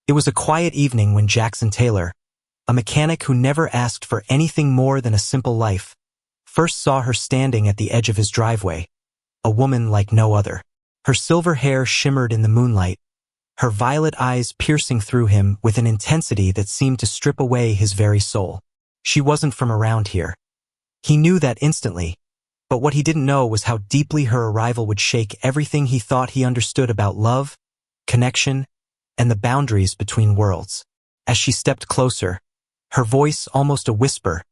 It was a quiet evening when Jackson Taylor, a mechanic who never asked for anything more than a simple life, first saw her standing at the edge of his driveway, a woman like no other. Her silver hair shimmered in the moonlight, her violet eyes piercing through him with an intensity that seemed to strip away his very soul. She wasn't from around here. He knew that instantly, but what he didn't know was how deeply her arrival would shake everything he thought he understood about love, connection, and the boundaries between worlds. As she stepped closer, her voice almost a whisper,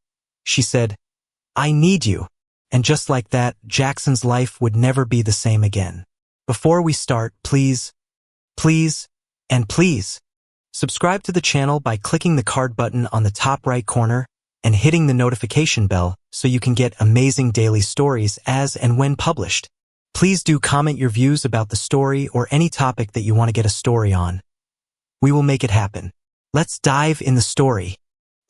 she said, "I need you." And just like that, Jackson's life would never be the same again. Before we start, please, and please, subscribe to the channel by clicking the card button on the top right corner and hitting the notification bell so you can get amazing daily stories as and when published. Please do comment your views about the story or any topic that you want to get a story on. We will make it happen. Let's dive in the story.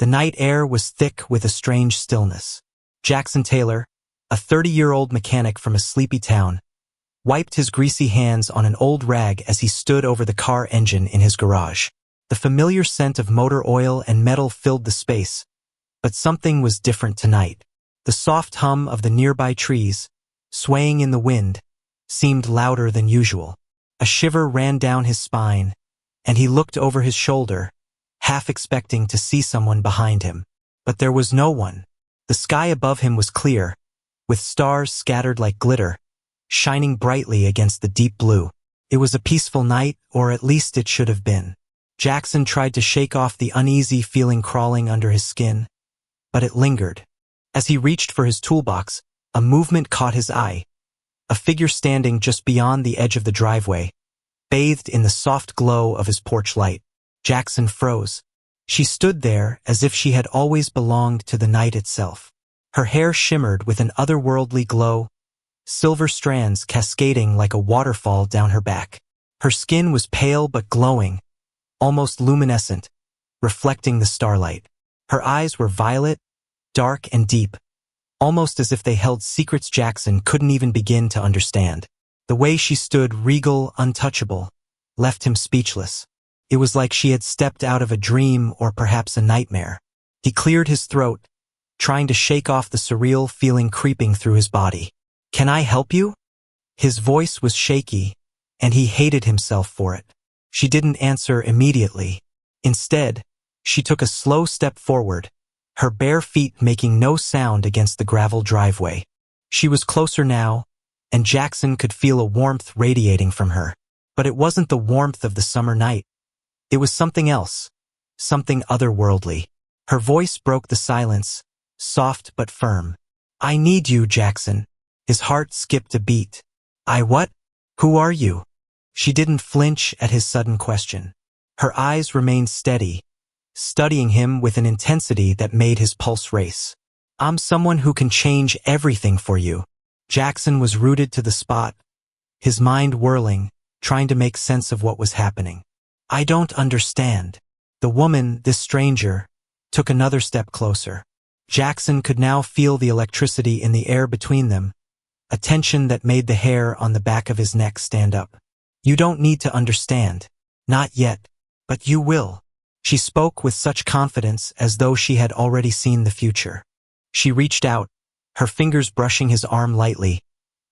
The night air was thick with a strange stillness. Jackson Taylor, a 30-year-old mechanic from a sleepy town, wiped his greasy hands on an old rag as he stood over the car engine in his garage. The familiar scent of motor oil and metal filled the space, but something was different tonight. The soft hum of the nearby trees, swaying in the wind, seemed louder than usual. A shiver ran down his spine, and he looked over his shoulder, half expecting to see someone behind him. But there was no one. The sky above him was clear, with stars scattered like glitter, shining brightly against the deep blue. It was a peaceful night, or at least it should have been. Jackson tried to shake off the uneasy feeling crawling under his skin, but it lingered. As he reached for his toolbox, a movement caught his eye. A figure standing just beyond the edge of the driveway, bathed in the soft glow of his porch light. Jackson froze. She stood there as if she had always belonged to the night itself. Her hair shimmered with an otherworldly glow, silver strands cascading like a waterfall down her back. Her skin was pale but glowing, almost luminescent, reflecting the starlight. Her eyes were violet, dark and deep, almost as if they held secrets Jackson couldn't even begin to understand. The way she stood, regal, untouchable, left him speechless. It was like she had stepped out of a dream or perhaps a nightmare. He cleared his throat, trying to shake off the surreal feeling creeping through his body. "Can I help you?" His voice was shaky, and he hated himself for it. She didn't answer immediately. Instead, she took a slow step forward, her bare feet making no sound against the gravel driveway. She was closer now, and Jackson could feel a warmth radiating from her. But it wasn't the warmth of the summer night. It was something else, something otherworldly. Her voice broke the silence, soft but firm. "I need you, Jackson." His heart skipped a beat. "I what? Who are you?" She didn't flinch at his sudden question. Her eyes remained steady, studying him with an intensity that made his pulse race. "I'm someone who can change everything for you." Jackson was rooted to the spot, his mind whirling, trying to make sense of what was happening. "I don't understand." The woman, this stranger, took another step closer. Jackson could now feel the electricity in the air between them, a tension that made the hair on the back of his neck stand up. "You don't need to understand. Not yet. But you will." She spoke with such confidence as though she had already seen the future. She reached out, her fingers brushing his arm lightly,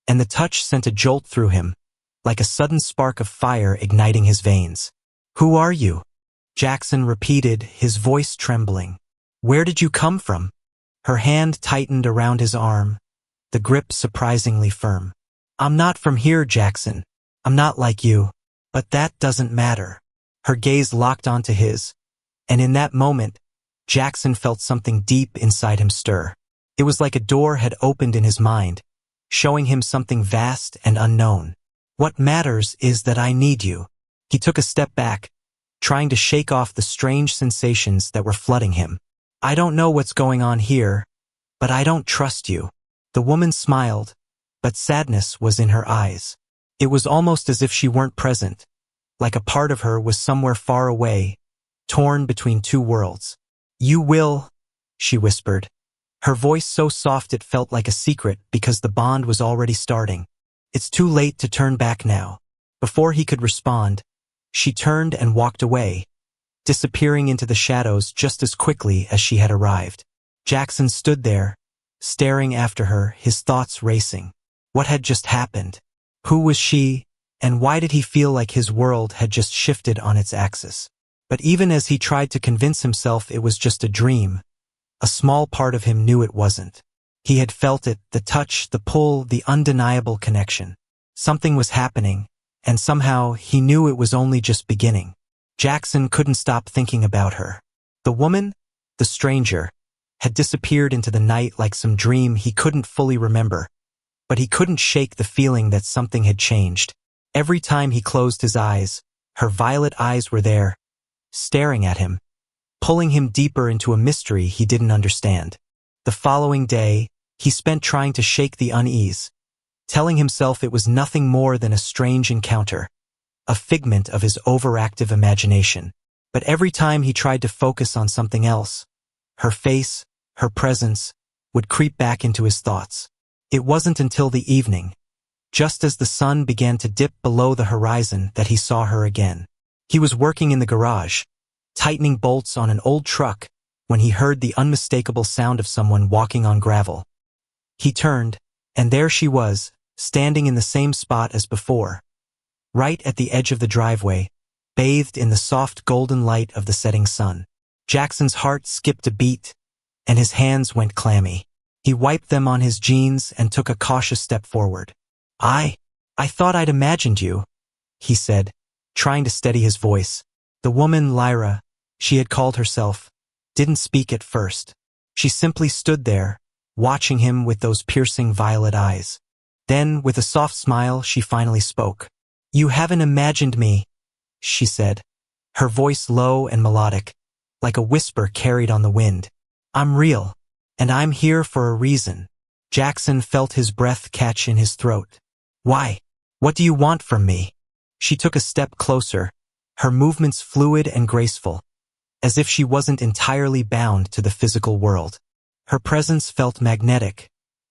and the touch sent a jolt through him, like a sudden spark of fire igniting his veins. "Who are you?" Jackson repeated, his voice trembling. "Where did you come from?" Her hand tightened around his arm, the grip surprisingly firm. "I'm not from here, Jackson. I'm not like you. But that doesn't matter." Her gaze locked onto his, and in that moment, Jackson felt something deep inside him stir. It was like a door had opened in his mind, showing him something vast and unknown. "What matters is that I need you." He took a step back, trying to shake off the strange sensations that were flooding him. "I don't know what's going on here, but I don't trust you." The woman smiled, but sadness was in her eyes. It was almost as if she weren't present, like a part of her was somewhere far away, torn between two worlds. "You will," she whispered, her voice so soft it felt like a secret because the bond was already starting. "It's too late to turn back now." Before he could respond, she turned and walked away, disappearing into the shadows just as quickly as she had arrived. Jackson stood there, staring after her, his thoughts racing. What had just happened? Who was she, and why did he feel like his world had just shifted on its axis? But even as he tried to convince himself it was just a dream, a small part of him knew it wasn't. He had felt it, the touch, the pull, the undeniable connection. Something was happening, and somehow he knew it was only just beginning. Jackson couldn't stop thinking about her. The woman, the stranger, had disappeared into the night like some dream he couldn't fully remember, but he couldn't shake the feeling that something had changed. Every time he closed his eyes, her violet eyes were there, staring at him, pulling him deeper into a mystery he didn't understand. The following day, he spent trying to shake the unease, telling himself it was nothing more than a strange encounter, a figment of his overactive imagination. But every time he tried to focus on something else, her face, her presence, would creep back into his thoughts. It wasn't until the evening, just as the sun began to dip below the horizon, that he saw her again. He was working in the garage, tightening bolts on an old truck, when he heard the unmistakable sound of someone walking on gravel. He turned, and there she was, standing in the same spot as before, right at the edge of the driveway, bathed in the soft golden light of the setting sun. Jackson's heart skipped a beat, and his hands went clammy. He wiped them on his jeans and took a cautious step forward. I thought I'd imagined you," he said, trying to steady his voice. The woman, Lyra, she had called herself, didn't speak at first. She simply stood there, watching him with those piercing violet eyes. Then, with a soft smile, she finally spoke. "You haven't imagined me," she said, her voice low and melodic, like a whisper carried on the wind. "I'm real, and I'm here for a reason." Jackson felt his breath catch in his throat. "Why? What do you want from me?" She took a step closer, her movements fluid and graceful, as if she wasn't entirely bound to the physical world. Her presence felt magnetic,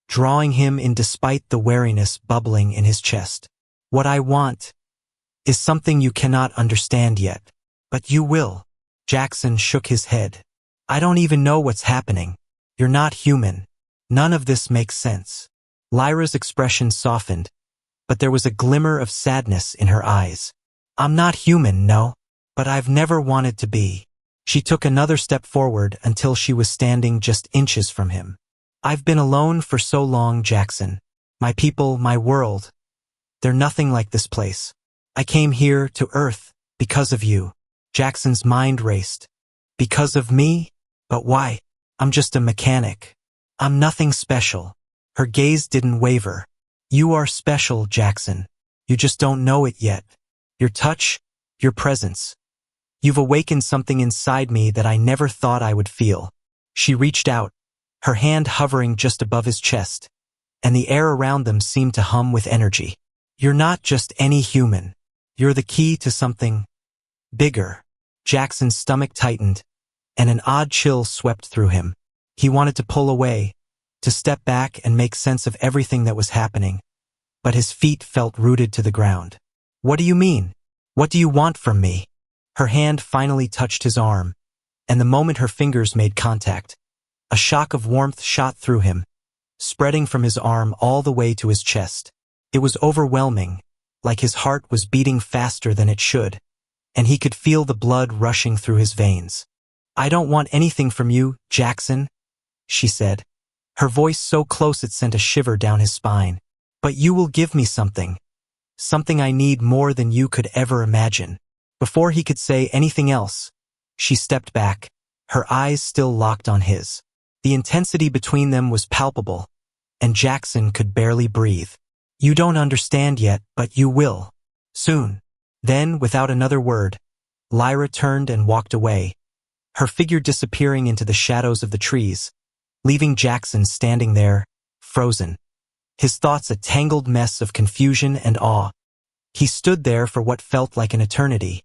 drawing him in despite the wariness bubbling in his chest. "What I want is something you cannot understand yet, but you will." Jackson shook his head. "I don't even know what's happening. You're not human. None of this makes sense." Lyra's expression softened, but there was a glimmer of sadness in her eyes. "I'm not human, no, but I've never wanted to be." She took another step forward until she was standing just inches from him. "I've been alone for so long, Jackson. My people, my world. They're nothing like this place. I came here to Earth because of you." Jackson's mind raced. "Because of me? But why? I'm just a mechanic. I'm nothing special." Her gaze didn't waver. "You are special, Jackson. You just don't know it yet. Your touch, your presence. You've awakened something inside me that I never thought I would feel." She reached out, her hand hovering just above his chest, and the air around them seemed to hum with energy. "You're not just any human. You're the key to something bigger." Jackson's stomach tightened, and an odd chill swept through him. He wanted to pull away, to step back and make sense of everything that was happening, but his feet felt rooted to the ground. "What do you mean? What do you want from me?" Her hand finally touched his arm, and the moment her fingers made contact, a shock of warmth shot through him, spreading from his arm all the way to his chest. It was overwhelming, like his heart was beating faster than it should, and he could feel the blood rushing through his veins. "I don't want anything from you, Jackson," she said, her voice so close it sent a shiver down his spine. "But you will give me something. Something I need more than you could ever imagine." Before he could say anything else, she stepped back, her eyes still locked on his. The intensity between them was palpable, and Jackson could barely breathe. "You don't understand yet, but you will. Soon." Then, without another word, Lyra turned and walked away, her figure disappearing into the shadows of the trees, leaving Jackson standing there, frozen, his thoughts a tangled mess of confusion and awe. He stood there for what felt like an eternity,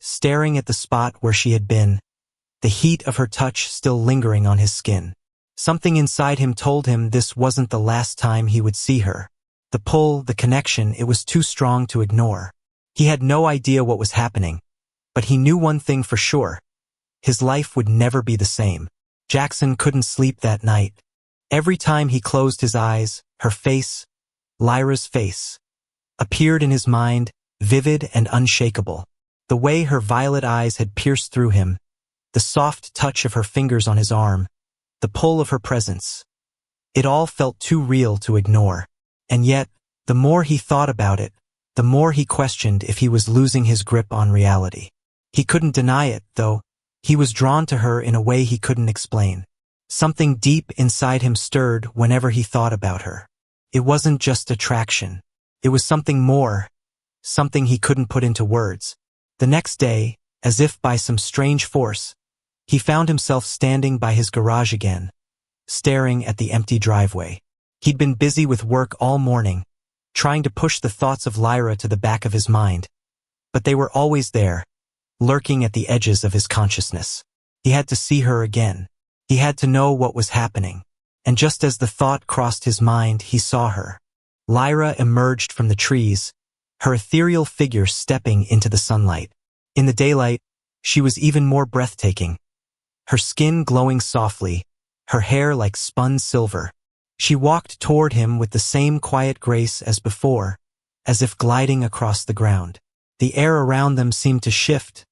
staring at the spot where she had been, the heat of her touch still lingering on his skin. Something inside him told him this wasn't the last time he would see her. The pull, the connection, it was too strong to ignore. He had no idea what was happening, but he knew one thing for sure. His life would never be the same. Jackson couldn't sleep that night. Every time he closed his eyes, her face, Lyra's face, appeared in his mind, vivid and unshakable. The way her violet eyes had pierced through him, the soft touch of her fingers on his arm, the pull of her presence. It all felt too real to ignore. And yet, the more he thought about it, the more he questioned if he was losing his grip on reality. He couldn't deny it, though. He was drawn to her in a way he couldn't explain. Something deep inside him stirred whenever he thought about her. It wasn't just attraction. It was something more, something he couldn't put into words. The next day, as if by some strange force, he found himself standing by his garage again, staring at the empty driveway. He'd been busy with work all morning, trying to push the thoughts of Lyra to the back of his mind. But they were always there, lurking at the edges of his consciousness. He had to see her again. He had to know what was happening. And just as the thought crossed his mind, he saw her. Lyra emerged from the trees, her ethereal figure stepping into the sunlight. In the daylight, she was even more breathtaking. Her skin glowing softly, her hair like spun silver. She walked toward him with the same quiet grace as before, as if gliding across the ground. The air around them seemed to shift,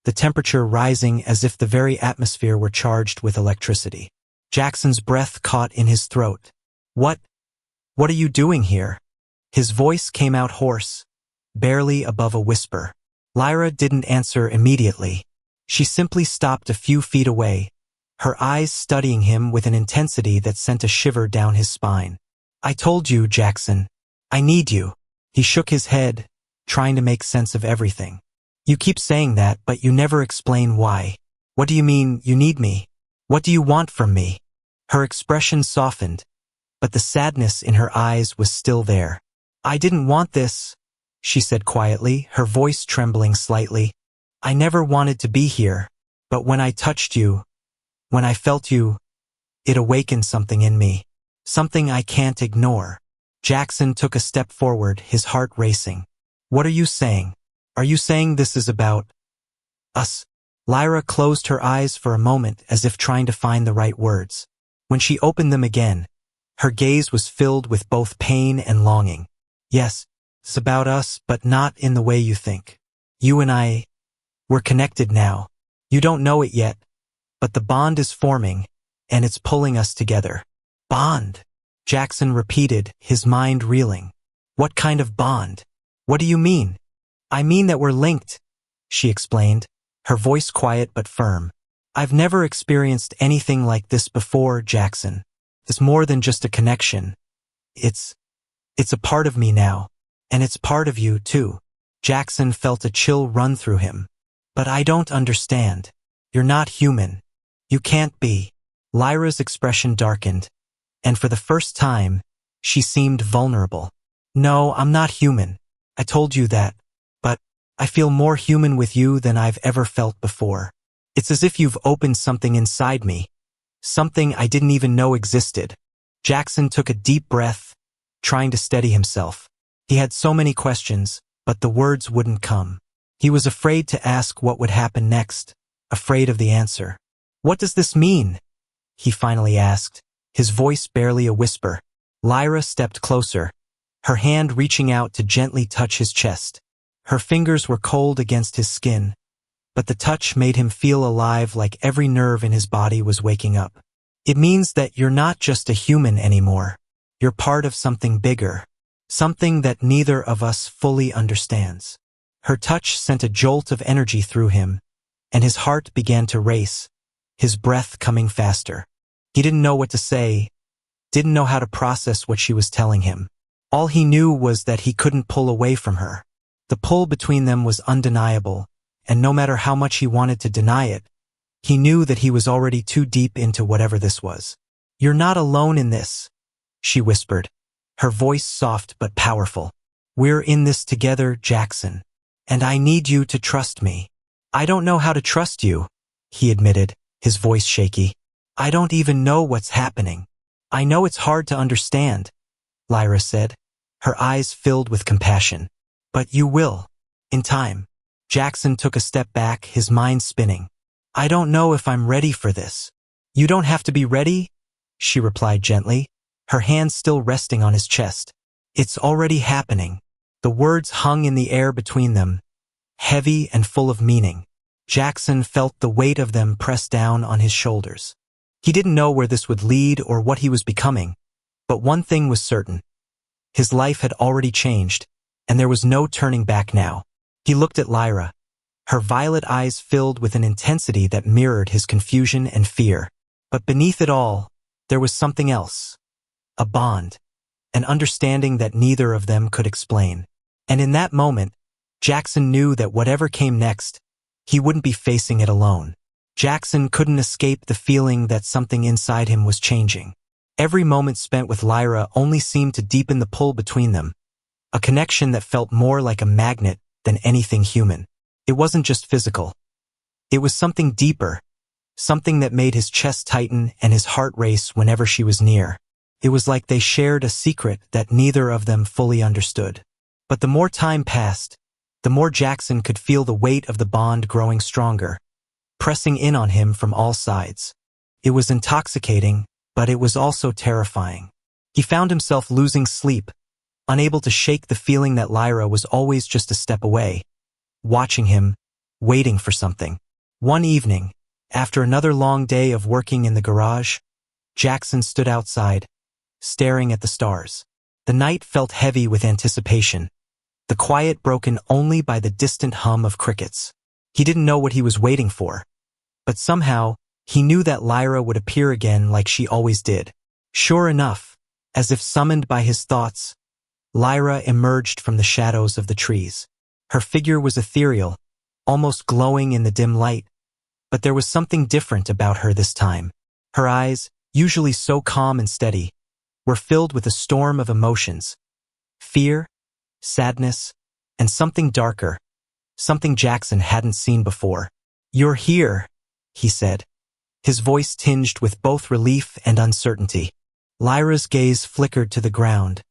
the temperature rising as if the very atmosphere were charged with electricity. Jackson's breath caught in his throat. What are you doing here?" His voice came out hoarse, barely above a whisper. Lyra didn't answer immediately. She simply stopped a few feet away, her eyes studying him with an intensity that sent a shiver down his spine. "I told you, Jackson. I need you." He shook his head, trying to make sense of everything. "You keep saying that, but you never explain why. What do you mean, you need me? What do you want from me?" Her expression softened, but the sadness in her eyes was still there. "I didn't want this," she said quietly, her voice trembling slightly. "I never wanted to be here, but when I touched you, when I felt you, it awakened something in me. Something I can't ignore." Jackson took a step forward, his heart racing. "What are you saying? Are you saying this is about us?" Lyra closed her eyes for a moment as if trying to find the right words. When she opened them again, her gaze was filled with both pain and longing. "Yes, it's about us, but not in the way you think. You and I, we're connected now. You don't know it yet, but the bond is forming, and it's pulling us together." "Bond?" Jackson repeated, his mind reeling. "What kind of bond? What do you mean?" "I mean that we're linked," she explained, her voice quiet but firm. "I've never experienced anything like this before, Jackson. It's more than just a connection. It's a part of me now, and it's part of you, too." Jackson felt a chill run through him. "But I don't understand. You're not human. You can't be." Lyra's expression darkened, and for the first time, she seemed vulnerable. "No, I'm not human. I told you that. But I feel more human with you than I've ever felt before. It's as if you've opened something inside me, something I didn't even know existed." Jackson took a deep breath, trying to steady himself. He had so many questions, but the words wouldn't come. He was afraid to ask what would happen next, afraid of the answer. "What does this mean?" he finally asked, his voice barely a whisper. Lyra stepped closer, her hand reaching out to gently touch his chest. Her fingers were cold against his skin, but the touch made him feel alive, like every nerve in his body was waking up. "It means that you're not just a human anymore. You're part of something bigger, something that neither of us fully understands." Her touch sent a jolt of energy through him, and his heart began to race, his breath coming faster. He didn't know what to say, didn't know how to process what she was telling him. All he knew was that he couldn't pull away from her. The pull between them was undeniable, and no matter how much he wanted to deny it, he knew that he was already too deep into whatever this was. "You're not alone in this," she whispered, her voice soft but powerful. "We're in this together, Jackson, and I need you to trust me." "I don't know how to trust you," he admitted, his voice shaky. "I don't even know what's happening." "I know it's hard to understand," Lyra said, her eyes filled with compassion. "But you will, in time." Jackson took a step back, his mind spinning. I don't know if I'm ready for this. You don't have to be ready, she replied gently, her hands still resting on his chest. It's already happening. The words hung in the air between them, heavy and full of meaning. Jackson felt the weight of them press down on his shoulders. He didn't know where this would lead or what he was becoming, but one thing was certain. His life had already changed, and there was no turning back now. He looked at Lyra. Her violet eyes filled with an intensity that mirrored his confusion and fear. But beneath it all, there was something else. A bond. An understanding that neither of them could explain. And in that moment, Jackson knew that whatever came next, he wouldn't be facing it alone. Jackson couldn't escape the feeling that something inside him was changing. Every moment spent with Lyra only seemed to deepen the pull between them, a connection that felt more like a magnet than anything human. It wasn't just physical. It was something deeper, something that made his chest tighten and his heart race whenever she was near. It was like they shared a secret that neither of them fully understood. But the more time passed, the more Jackson could feel the weight of the bond growing stronger, pressing in on him from all sides. It was intoxicating, but it was also terrifying. He found himself losing sleep, unable to shake the feeling that Lyra was always just a step away, watching him, waiting for something. One evening, after another long day of working in the garage, Jackson stood outside, staring at the stars. The night felt heavy with anticipation, the quiet broken only by the distant hum of crickets. He didn't know what he was waiting for, but somehow, he knew that Lyra would appear again like she always did. Sure enough, as if summoned by his thoughts, Lyra emerged from the shadows of the trees. Her figure was ethereal, almost glowing in the dim light, but there was something different about her this time. Her eyes, usually so calm and steady, were filled with a storm of emotions. Fear, sadness, and something darker, something Jackson hadn't seen before. "You're here," he said, his voice tinged with both relief and uncertainty. Lyra's gaze flickered to the ground,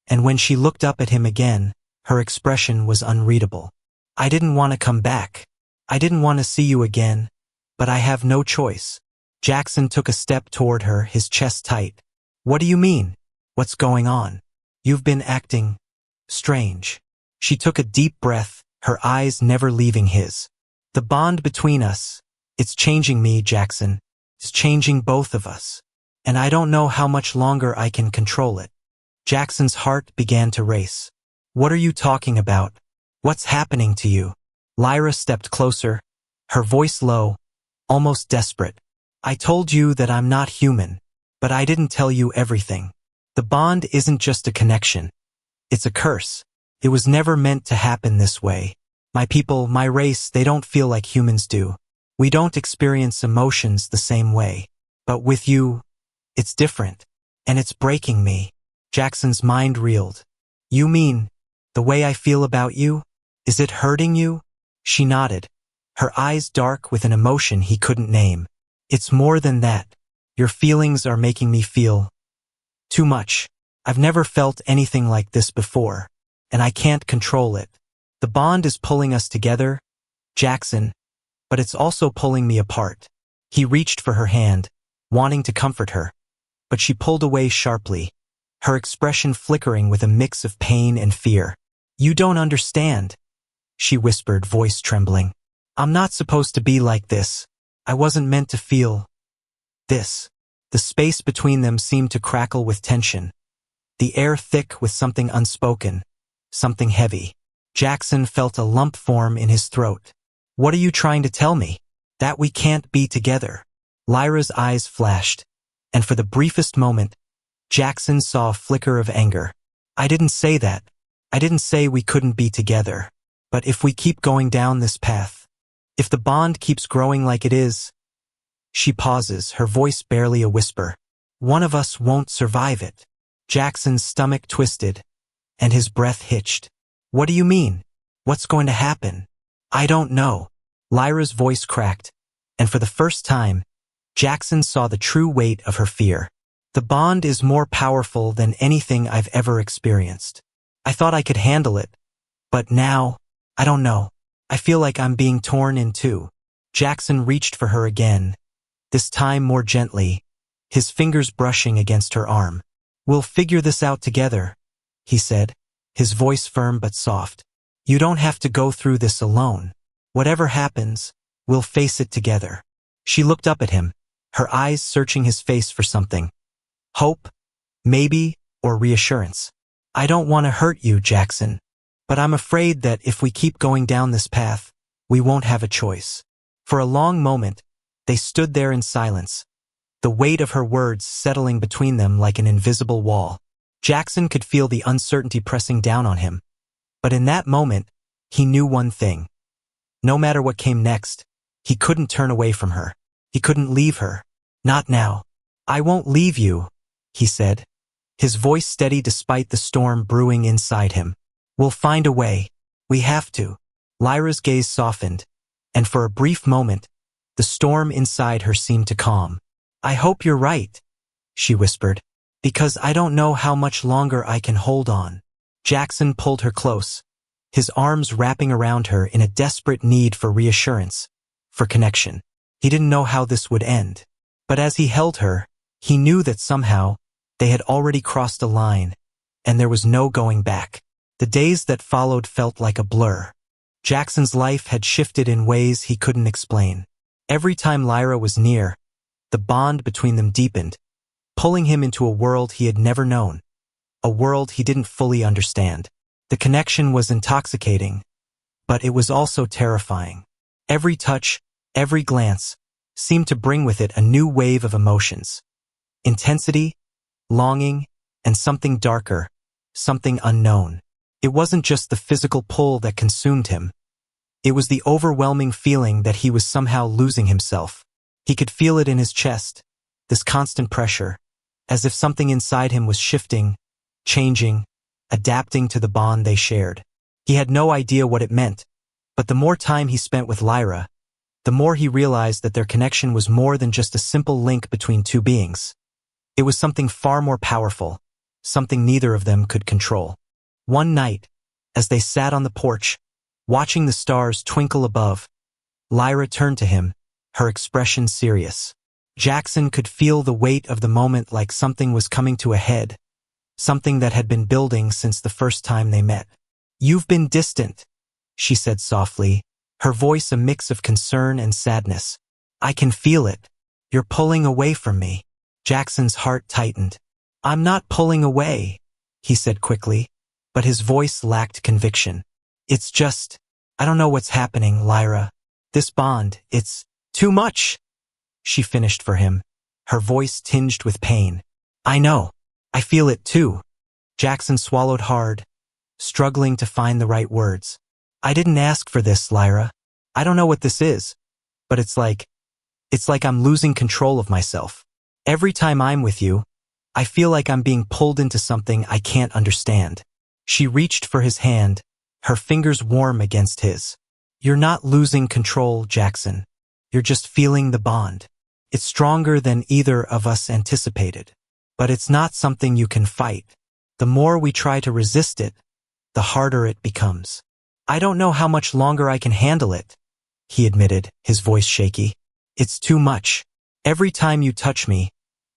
and when she looked up at him again, her expression was unreadable. "I didn't want to come back. I didn't want to see you again, but I have no choice." Jackson took a step toward her, his chest tight. "What do you mean? What's going on? You've been acting strange." She took a deep breath, her eyes never leaving his. "The bond between us, it's changing me, Jackson. It's changing both of us. And I don't know how much longer I can control it." Jackson's heart began to race. "What are you talking about? What's happening to you?" Lyra stepped closer, her voice low, almost desperate. "I told you that I'm not human, but I didn't tell you everything. The bond isn't just a connection. It's a curse. It was never meant to happen this way. My people, my race, they don't feel like humans do. We don't experience emotions the same way. But with you, it's different. And it's breaking me." Jackson's mind reeled. "You mean, the way I feel about you? Is it hurting you?" She nodded, her eyes dark with an emotion he couldn't name. "It's more than that. Your feelings are making me feel too much. I've never felt anything like this before, and I can't control it. The bond is pulling us together, Jackson, but it's also pulling me apart." He reached for her hand, wanting to comfort her, but she pulled away sharply, her expression flickering with a mix of pain and fear. "You don't understand," she whispered, voice trembling. "I'm not supposed to be like this. I wasn't meant to feel this." The space between them seemed to crackle with tension, the air thick with something unspoken, something heavy. Jackson felt a lump form in his throat. "What are you trying to tell me? That we can't be together?" Lyra's eyes flashed, and for the briefest moment, Jackson saw a flicker of anger. "I didn't say that. I didn't say we couldn't be together. But if we keep going down this path, if the bond keeps growing like it is..." She pauses, her voice barely a whisper. "One of us won't survive it." Jackson's stomach twisted, and his breath hitched. "What do you mean? What's going to happen?" "I don't know." Lyra's voice cracked, and for the first time, Jackson saw the true weight of her fear. "The bond is more powerful than anything I've ever experienced. I thought I could handle it, but now, I don't know. I feel like I'm being torn in two." Jackson reached for her again, this time more gently, his fingers brushing against her arm. "We'll figure this out together," he said, his voice firm but soft. "You don't have to go through this alone. Whatever happens, we'll face it together." She looked up at him, her eyes searching his face for something. Hope, maybe, or reassurance. "I don't want to hurt you, Jackson. But I'm afraid that if we keep going down this path, we won't have a choice." For a long moment, they stood there in silence, the weight of her words settling between them like an invisible wall. Jackson could feel the uncertainty pressing down on him. But in that moment, he knew one thing. No matter what came next, he couldn't turn away from her. He couldn't leave her. Not now. "I won't leave you," he said, his voice steady despite the storm brewing inside him. "We'll find a way. We have to." Lyra's gaze softened, and for a brief moment, the storm inside her seemed to calm. "I hope you're right," she whispered, "because I don't know how much longer I can hold on." Jackson pulled her close, his arms wrapping around her in a desperate need for reassurance, for connection. He didn't know how this would end. But as he held her, he knew that somehow they had already crossed a line, and there was no going back. The days that followed felt like a blur. Jackson's life had shifted in ways he couldn't explain. Every time Lyra was near, the bond between them deepened, pulling him into a world he had never known, a world he didn't fully understand. The connection was intoxicating, but it was also terrifying. Every touch, every glance, seemed to bring with it a new wave of emotions. Intensity, longing, and something darker, something unknown. It wasn't just the physical pull that consumed him. It was the overwhelming feeling that he was somehow losing himself. He could feel it in his chest, this constant pressure, as if something inside him was shifting, changing, adapting to the bond they shared. He had no idea what it meant, but the more time he spent with Lyra, the more he realized that their connection was more than just a simple link between two beings. It was something far more powerful, something neither of them could control. One night, as they sat on the porch, watching the stars twinkle above, Lyra turned to him, her expression serious. Jackson could feel the weight of the moment, like something was coming to a head, something that had been building since the first time they met. "You've been distant," she said softly, her voice a mix of concern and sadness. "I can feel it. You're pulling away from me." Jackson's heart tightened. "I'm not pulling away," he said quickly, but his voice lacked conviction. "It's just, I don't know what's happening, Lyra. This bond, it's too much," she finished for him, her voice tinged with pain. "I know. I feel it too." Jackson swallowed hard, struggling to find the right words. "I didn't ask for this, Lyra. I don't know what this is, but it's like I'm losing control of myself. Every time I'm with you, I feel like I'm being pulled into something I can't understand." She reached for his hand, her fingers warm against his. "You're not losing control, Jackson. You're just feeling the bond. It's stronger than either of us anticipated. But it's not something you can fight. The more we try to resist it, the harder it becomes." "I don't know how much longer I can handle it," he admitted, his voice shaky. "It's too much. Every time you touch me,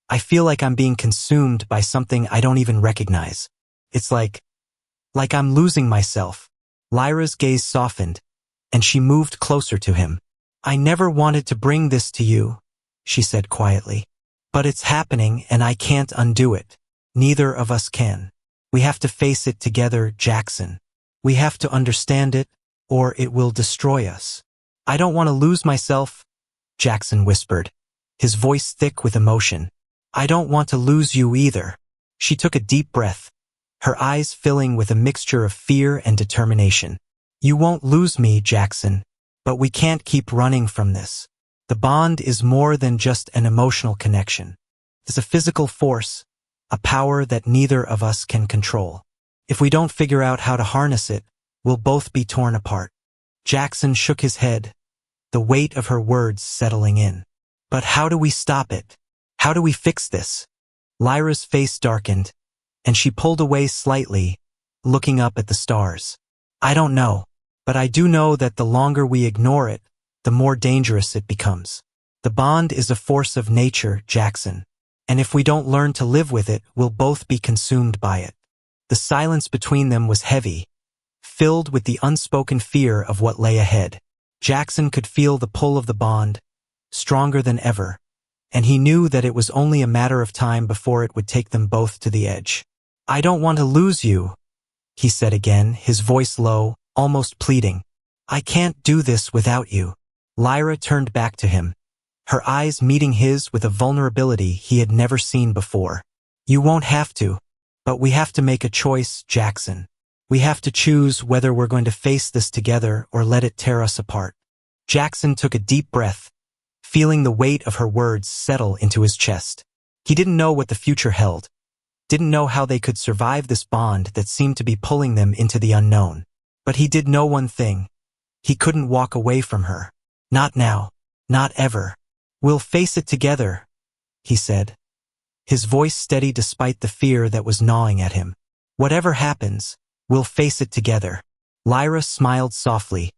I feel like I'm being consumed by something I don't even recognize. It's like I'm losing myself." Lyra's gaze softened, and she moved closer to him. "I never wanted to bring this to you," she said quietly. "But it's happening and I can't undo it. Neither of us can. We have to face it together, Jackson. We have to understand it, or it will destroy us." "I don't want to lose myself," Jackson whispered, his voice thick with emotion. "I don't want to lose you either." She took a deep breath, her eyes filling with a mixture of fear and determination. "You won't lose me, Jackson, but we can't keep running from this. The bond is more than just an emotional connection. It's a physical force, a power that neither of us can control. If we don't figure out how to harness it, we'll both be torn apart." Jackson shook his head, the weight of her words settling in. "But how do we stop it? How do we fix this?" Lyra's face darkened, and she pulled away slightly, looking up at the stars. "I don't know, but I do know that the longer we ignore it, the more dangerous it becomes. The bond is a force of nature, Jackson. And if we don't learn to live with it, we'll both be consumed by it. The silence between them was heavy, filled with the unspoken fear of what lay ahead. Jackson could feel the pull of the bond, stronger than ever, and he knew that it was only a matter of time before it would take them both to the edge. "I don't want to lose you," he said again, his voice low, almost pleading. "I can't do this without you." Lyra turned back to him, her eyes meeting his with a vulnerability he had never seen before. "You won't have to, but we have to make a choice, Jackson. We have to choose whether we're going to face this together or let it tear us apart." Jackson took a deep breath, feeling the weight of her words settle into his chest. He didn't know what the future held, didn't know how they could survive this bond that seemed to be pulling them into the unknown. But he did know one thing. He couldn't walk away from her. Not now. Not ever. "We'll face it together," he said, his voice steady despite the fear that was gnawing at him. "Whatever happens, we'll face it together." Lyra smiled softly,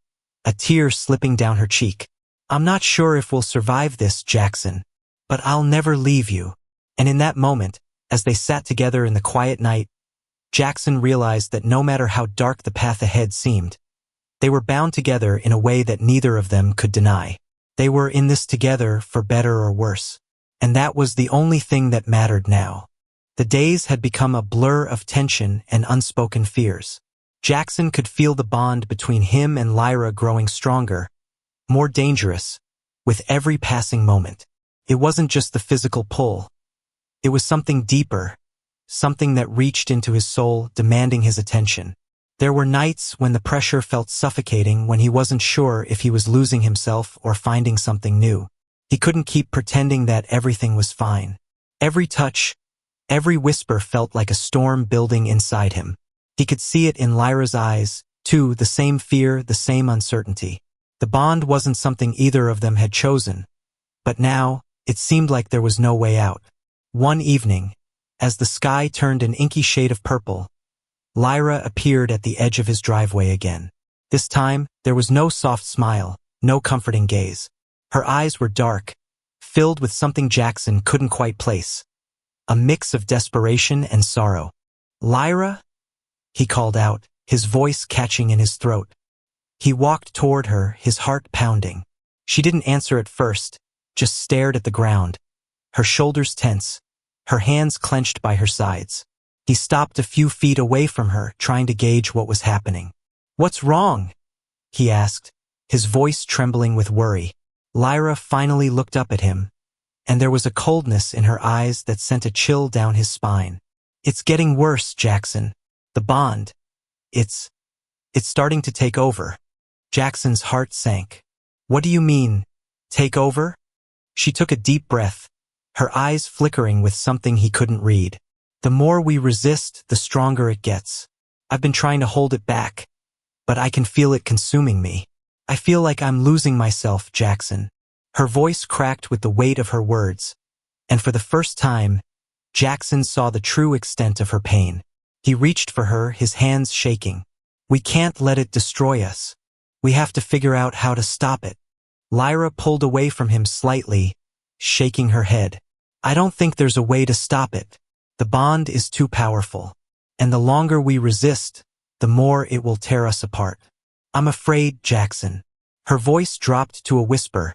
a tear slipping down her cheek. "I'm not sure if we'll survive this, Jackson, but I'll never leave you." And in that moment, as they sat together in the quiet night, Jackson realized that no matter how dark the path ahead seemed, they were bound together in a way that neither of them could deny. They were in this together for better or worse, and that was the only thing that mattered now. The days had become a blur of tension and unspoken fears. Jackson could feel the bond between him and Lyra growing stronger, more dangerous, with every passing moment. It wasn't just the physical pull. It was something deeper, something that reached into his soul, demanding his attention. There were nights when the pressure felt suffocating, when he wasn't sure if he was losing himself or finding something new. He couldn't keep pretending that everything was fine. Every touch, every whisper felt like a storm building inside him. He could see it in Lyra's eyes, too, the same fear, the same uncertainty. The bond wasn't something either of them had chosen, but now, it seemed like there was no way out. One evening, as the sky turned an inky shade of purple, Lyra appeared at the edge of his driveway again. This time, there was no soft smile, no comforting gaze. Her eyes were dark, filled with something Jackson couldn't quite place. A mix of desperation and sorrow. "Lyra?" he called out, his voice catching in his throat. He walked toward her, his heart pounding. She didn't answer at first, just stared at the ground, her shoulders tense, her hands clenched by her sides. He stopped a few feet away from her, trying to gauge what was happening. "What's wrong?" he asked, his voice trembling with worry. Lyra finally looked up at him, and there was a coldness in her eyes that sent a chill down his spine. "It's getting worse, Jackson. The bond. It's starting to take over." Jackson's heart sank. "What do you mean, take over?" She took a deep breath, her eyes flickering with something he couldn't read. "The more we resist, the stronger it gets. I've been trying to hold it back, but I can feel it consuming me. I feel like I'm losing myself, Jackson." Her voice cracked with the weight of her words, and for the first time, Jackson saw the true extent of her pain. He reached for her, his hands shaking. "We can't let it destroy us. We have to figure out how to stop it." Lyra pulled away from him slightly, shaking her head. "I don't think there's a way to stop it. The bond is too powerful, and the longer we resist, the more it will tear us apart. I'm afraid, Jackson." Her voice dropped to a whisper,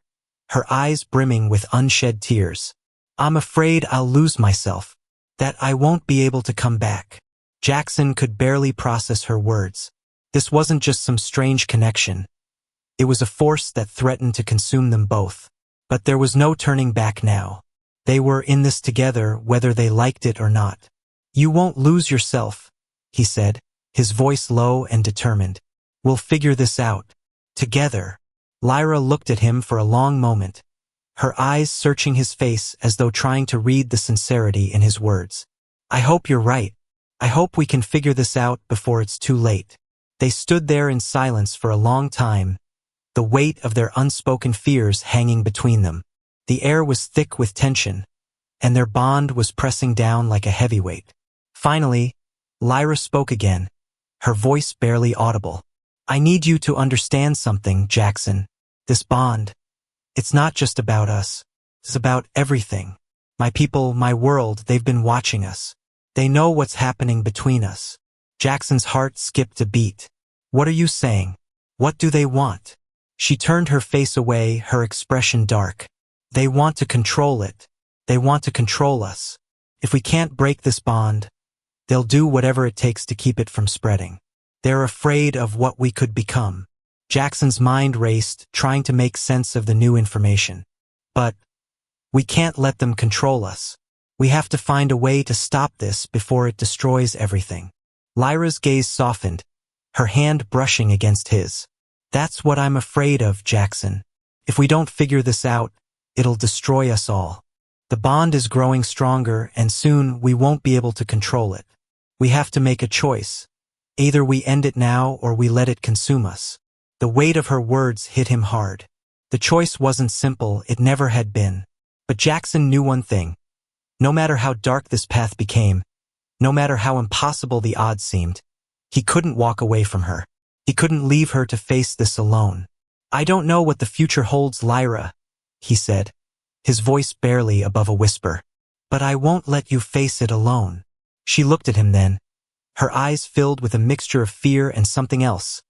her eyes brimming with unshed tears. "I'm afraid I'll lose myself, that I won't be able to come back." Jackson could barely process her words. This wasn't just some strange connection. It was a force that threatened to consume them both. But there was no turning back now. They were in this together, whether they liked it or not. "You won't lose yourself," he said, his voice low and determined. "We'll figure this out. Together." Lyra looked at him for a long moment, her eyes searching his face as though trying to read the sincerity in his words. "I hope you're right. I hope we can figure this out before it's too late." They stood there in silence for a long time, the weight of their unspoken fears hanging between them. The air was thick with tension, and their bond was pressing down like a heavyweight. Finally, Lyra spoke again, her voice barely audible. "I need you to understand something, Jackson. This bond, it's not just about us. It's about everything. My people, my world, they've been watching us. They know what's happening between us. Jackson's heart skipped a beat. What are you saying? What do they want? She turned her face away, her expression dark. They want to control it. They want to control us. If we can't break this bond, they'll do whatever it takes to keep it from spreading. They're afraid of what we could become. Jackson's mind raced, trying to make sense of the new information. But we can't let them control us. We have to find a way to stop this before it destroys everything. Lyra's gaze softened, her hand brushing against his. That's what I'm afraid of, Jackson. If we don't figure this out, it'll destroy us all. The bond is growing stronger, and soon we won't be able to control it. We have to make a choice. Either we end it now or we let it consume us. The weight of her words hit him hard. The choice wasn't simple, it never had been. But Jackson knew one thing. No matter how dark this path became, no matter how impossible the odds seemed, he couldn't walk away from her. He couldn't leave her to face this alone. I don't know what the future holds, Lyra, he said, his voice barely above a whisper. But I won't let you face it alone. She looked at him then, her eyes filled with a mixture of fear and something else.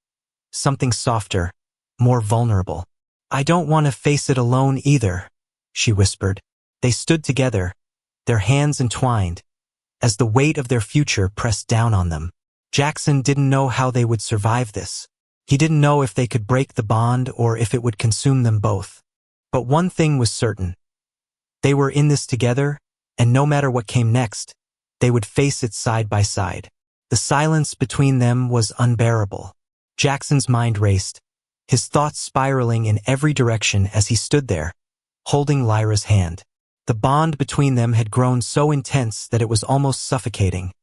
Something softer, more vulnerable. I don't want to face it alone either, she whispered. They stood together, their hands entwined, as the weight of their future pressed down on them. Jackson didn't know how they would survive this. He didn't know if they could break the bond or if it would consume them both. But one thing was certain. They were in this together, and no matter what came next, they would face it side by side. The silence between them was unbearable. Jackson's mind raced, his thoughts spiraling in every direction as he stood there, holding Lyra's hand. The bond between them had grown so intense that it was almost suffocating,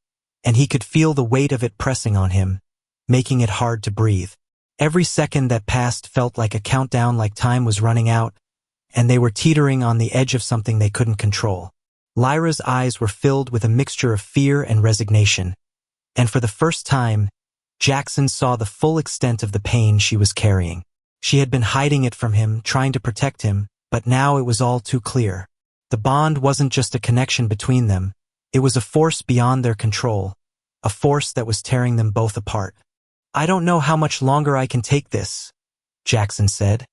and he could feel the weight of it pressing on him, making it hard to breathe. Every second that passed felt like a countdown, like time was running out, and they were teetering on the edge of something they couldn't control. Lyra's eyes were filled with a mixture of fear and resignation, and for the first time, Jackson saw the full extent of the pain she was carrying. She had been hiding it from him, trying to protect him, but now it was all too clear. The bond wasn't just a connection between them, it was a force beyond their control, a force that was tearing them both apart. I don't know how much longer I can take this, Jackson said,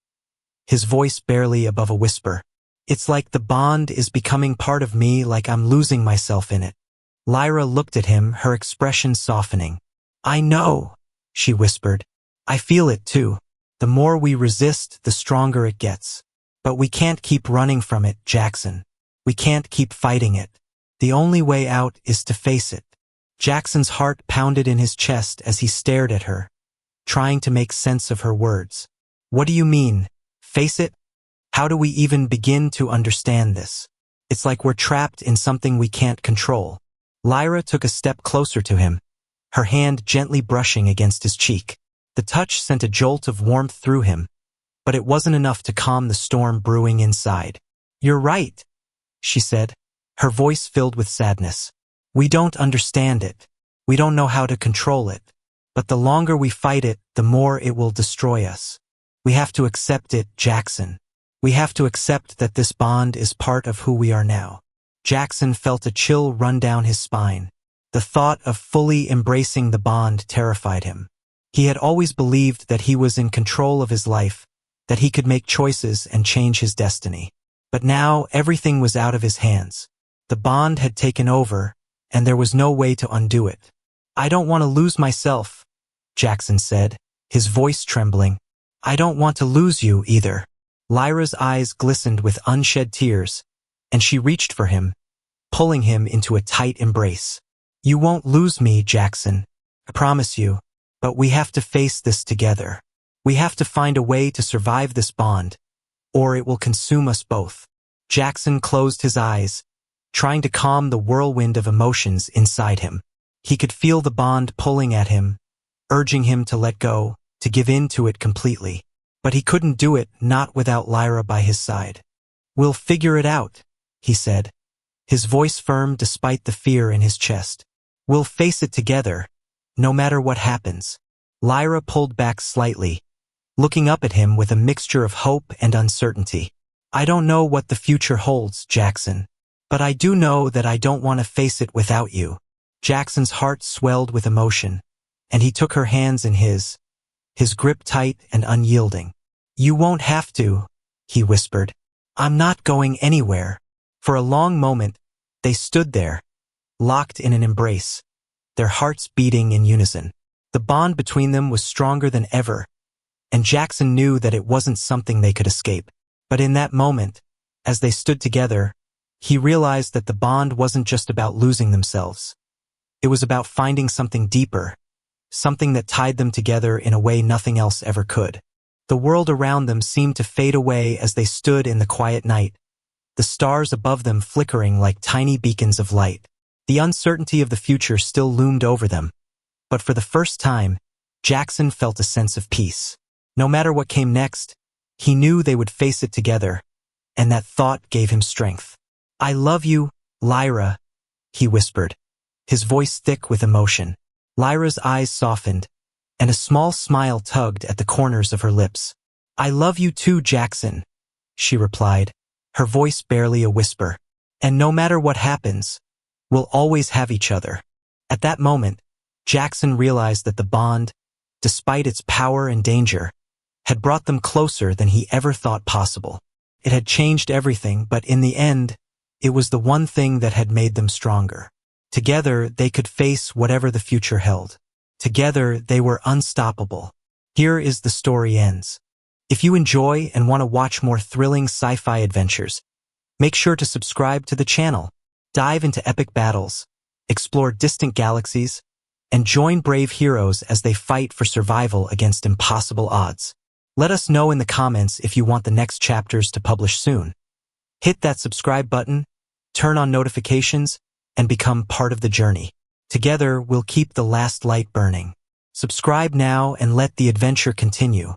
his voice barely above a whisper. It's like the bond is becoming part of me, like I'm losing myself in it. Lyra looked at him, her expression softening. I know, she whispered. I feel it too. The more we resist, the stronger it gets. But we can't keep running from it, Jackson. We can't keep fighting it. The only way out is to face it. Jackson's heart pounded in his chest as he stared at her, trying to make sense of her words. What do you mean, face it? How do we even begin to understand this? It's like we're trapped in something we can't control. Lyra took a step closer to him, her hand gently brushing against his cheek. The touch sent a jolt of warmth through him, but it wasn't enough to calm the storm brewing inside. You're right, she said, her voice filled with sadness. We don't understand it. We don't know how to control it. But the longer we fight it, the more it will destroy us. We have to accept it, Jackson. We have to accept that this bond is part of who we are now. Jackson felt a chill run down his spine. The thought of fully embracing the bond terrified him. He had always believed that he was in control of his life, that he could make choices and change his destiny. But now everything was out of his hands. The bond had taken over, and there was no way to undo it. I don't want to lose myself, Jackson said, his voice trembling. I don't want to lose you either. Lyra's eyes glistened with unshed tears, and she reached for him, pulling him into a tight embrace. You won't lose me, Jackson. I promise you. But we have to face this together. We have to find a way to survive this bond, or it will consume us both. Jackson closed his eyes, trying to calm the whirlwind of emotions inside him. He could feel the bond pulling at him, urging him to let go, to give in to it completely. But he couldn't do it, not without Lyra by his side. We'll figure it out, he said, his voice firm despite the fear in his chest. We'll face it together, no matter what happens. Lyra pulled back slightly, looking up at him with a mixture of hope and uncertainty. "I don't know what the future holds, Jackson, but I do know that I don't want to face it without you." Jackson's heart swelled with emotion, and he took her hands in his grip tight and unyielding. "You won't have to," he whispered. "I'm not going anywhere." For a long moment, they stood there, locked in an embrace, their hearts beating in unison. The bond between them was stronger than ever, and Jackson knew that it wasn't something they could escape. But in that moment, as they stood together, he realized that the bond wasn't just about losing themselves. It was about finding something deeper, something that tied them together in a way nothing else ever could. The world around them seemed to fade away as they stood in the quiet night, the stars above them flickering like tiny beacons of light. The uncertainty of the future still loomed over them, but for the first time, Jackson felt a sense of peace. No matter what came next, he knew they would face it together, and that thought gave him strength. "I love you, Lyra," he whispered, his voice thick with emotion. Lyra's eyes softened, and a small smile tugged at the corners of her lips. "I love you too, Jackson," she replied, her voice barely a whisper. "And no matter what happens, we'll always have each other." At that moment, Jackson realized that the bond, despite its power and danger, had brought them closer than he ever thought possible. It had changed everything, but in the end, it was the one thing that had made them stronger. Together, they could face whatever the future held. Together, they were unstoppable. Here is the story ends. If you enjoy and want to watch more thrilling sci-fi adventures, make sure to subscribe to the channel, dive into epic battles, explore distant galaxies, and join brave heroes as they fight for survival against impossible odds. Let us know in the comments if you want the next chapters to publish soon. Hit that subscribe button, turn on notifications, and become part of the journey. Together, we'll keep the last light burning. Subscribe now and let the adventure continue.